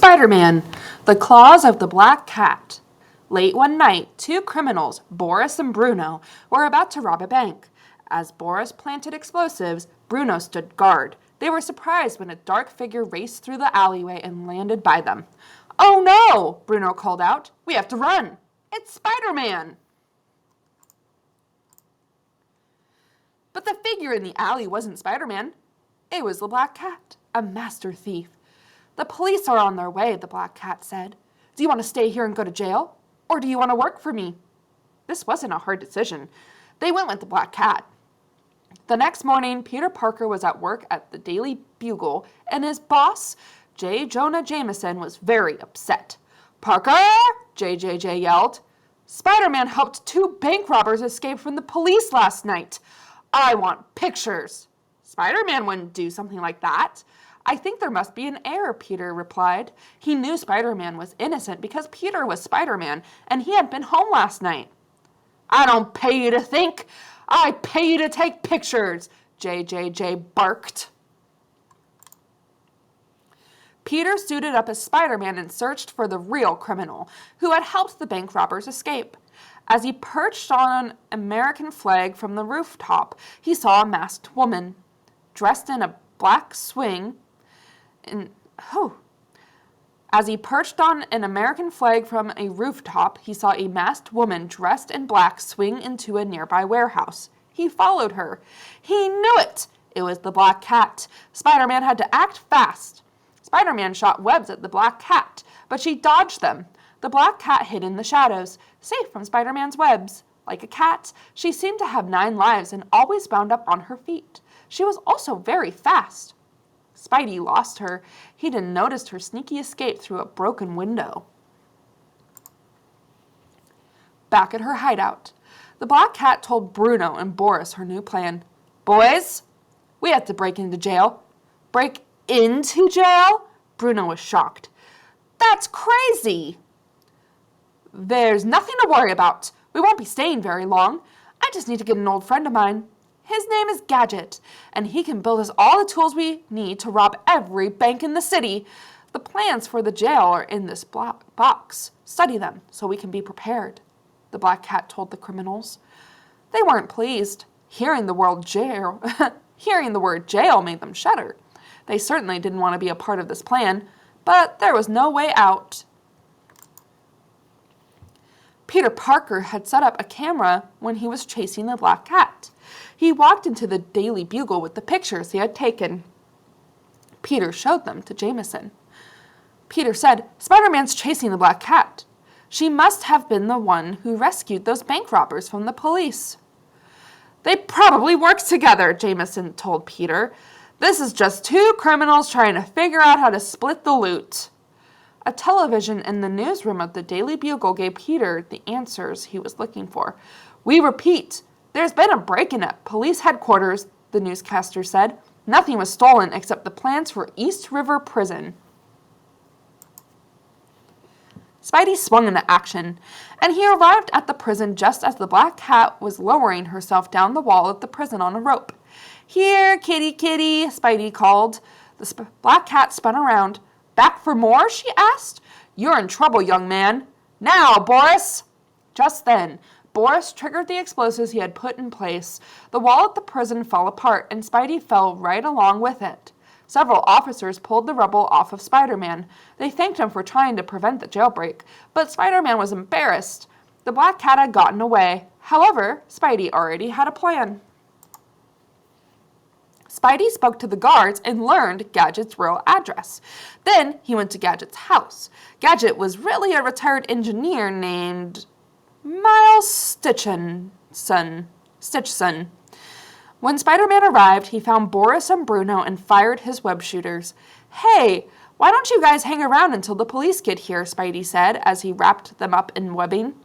Spider-Man, The Claws of the Black Cat. Late one night, two criminals, Boris and Bruno, were about to rob a bank. As Boris planted explosives, Bruno stood guard. They were surprised when a dark figure raced through the alleyway and landed by them. "Oh no!" Bruno called out. "We have to run. It's Spider-Man!" But the figure in the alley wasn't Spider-Man. It was the Black Cat, a master thief. "The police are on their way," the Black Cat said. "Do you want to stay here and go to jail? Or do you want to work for me?" This wasn't a hard decision. They went with the Black Cat. The next morning, Peter Parker was at work at the Daily Bugle, and his boss, J. Jonah Jameson, was very upset. "Parker!" JJJ yelled. "Spider-Man helped two bank robbers escape from the police last night. I want pictures." "Spider-Man wouldn't do something like that." "I think there must be an error," Peter replied. He knew Spider-Man was innocent because Peter was Spider-Man, and he had been home last night. "I don't pay you to think. I pay you to take pictures," JJJ barked. Peter suited up as Spider-Man and searched for the real criminal, who had helped the bank robbers escape. As he perched on an American flag from the rooftop, he saw a masked woman, dressed in a black swing. As he perched on an American flag from a rooftop, he saw a masked woman dressed in black swing into a nearby warehouse. He followed her. He knew it! It was the Black Cat. Spider-Man had to act fast. Spider-Man shot webs at the Black Cat, but she dodged them. The Black Cat hid in the shadows, safe from Spider-Man's webs. Like a cat, she seemed to have 9 lives and always bound up on her feet. She was also very fast. Spidey lost her. He didn't notice her sneaky escape through a broken window. Back at her hideout, the Black Cat told Bruno and Boris her new plan. "Boys, we have to break into jail." "Break into jail?" Bruno was shocked. "That's crazy." "There's nothing to worry about. We won't be staying very long. I just need to get an old friend of mine. His name is Gadget, and he can build us all the tools we need to rob every bank in the city. The plans for the jail are in this box. Study them so we can be prepared," the Black Cat told the criminals. They weren't pleased. Hearing the word jail made them shudder. They certainly didn't want to be a part of this plan, but there was no way out. Peter Parker had set up a camera when he was chasing the Black Cat. He walked into the Daily Bugle with the pictures he had taken. Peter showed them to Jameson. Peter said, "Spider-Man's chasing the Black Cat. She must have been the one who rescued those bank robbers from the police." "They probably worked together," Jameson told Peter. "This is just two criminals trying to figure out how to split the loot." A television in the newsroom of the Daily Bugle gave Peter the answers he was looking for. "We repeat, there's been a break-in at police headquarters," the newscaster said. "Nothing was stolen except the plans for East River Prison." Spidey swung into action, and he arrived at the prison just as the Black Cat was lowering herself down the wall of the prison on a rope. "Here, kitty, kitty," Spidey called. The Black Cat spun around. "Back for more?" she asked. "You're in trouble, young man. Now, Boris!" Just then, Boris triggered the explosives he had put in place. The wall at the prison fell apart, and Spidey fell right along with it. Several officers pulled the rubble off of Spider-Man. They thanked him for trying to prevent the jailbreak, but Spider-Man was embarrassed. The Black Cat had gotten away. However, Spidey already had a plan. Spidey spoke to the guards and learned Gadget's real address. Then he went to Gadget's house. Gadget was really a retired engineer named Miles Stitchson. When Spider-Man arrived, he found Boris and Bruno and fired his web shooters. "Hey, why don't you guys hang around until the police get here?" Spidey said as he wrapped them up in webbing.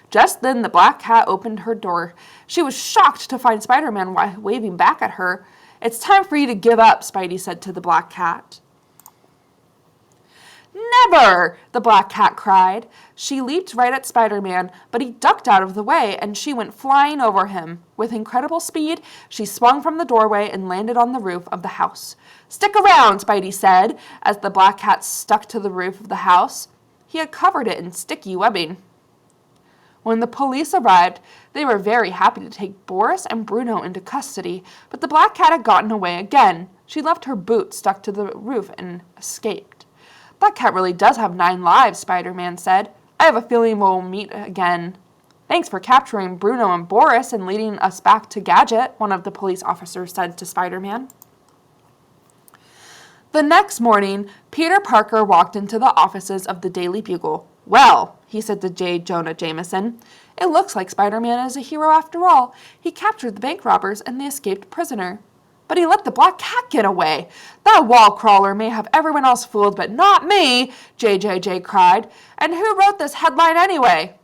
Just then the Black Cat opened her door. She was shocked to find Spider-Man waving back at her. "It's time for you to give up," Spidey said to the Black Cat. Never! The black cat cried. She leaped right at Spider-Man, but he ducked out of the way, and she went flying over him. With incredible speed, she swung from the doorway and landed on the roof of the house. Stick around, Spidey said, as the black cat stuck to the roof of the house. He had covered it in sticky webbing. When the police arrived, they were very happy to take Boris and Bruno into custody, but the black cat had gotten away again. She left her boot stuck to the roof and escaped. Black Cat really does have 9 lives, Spider-Man said. I have a feeling we'll meet again. Thanks for capturing Bruno and Boris and leading us back to Gadget, one of the police officers said to Spider-Man. The next morning, Peter Parker walked into the offices of the Daily Bugle. Well, he said to J. Jonah Jameson, it looks like Spider-Man is a hero after all. He captured the bank robbers and the escaped prisoner. But he let the black cat get away. That wall crawler may have everyone else fooled, but not me, JJJ cried. And who wrote this headline anyway?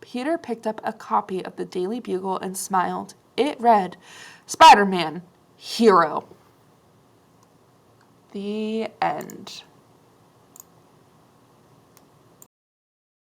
Peter picked up a copy of the Daily Bugle and smiled. It read, Spider-Man, hero. The end.